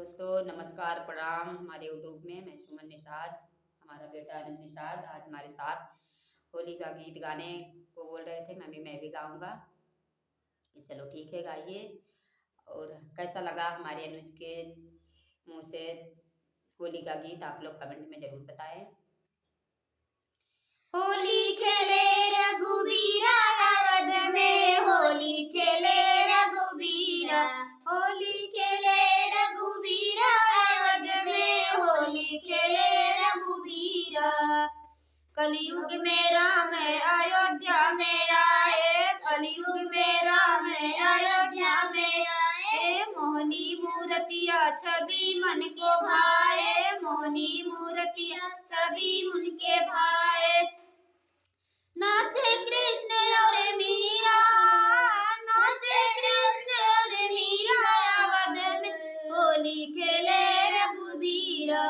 दोस्तों, नमस्कार, प्रणाम। हमारे यूट्यूब में मैं सुमन निषाद, हमारा बेटा अनुज निषाद आज हमारे साथ होली का गीत गाने को बोल रहे थे। मैं भी गाऊंगा कि चलो ठीक है, गाइए। और कैसा लगा हमारे अनुज के मुंह से होली का गीत आप लोग कमेंट में जरूर बताएं। होली खेले रघुबीरा अवध में, होली खेले रघुबीरा, होली खेले रघुबीरा अवध में, होली खेले रघुबीरा। कलयुग में राम अयोध्या में आए, कलयुग में राम अयोध्या में आए। मोहनी मूर्तिया छवि मन को भाए, मोहनी मूर्तिया छवि मन के भाए। नाचे कृष्ण और मीरा, नाचे कृष्ण और मीरा अवध में, होली खेले रघुबीरा।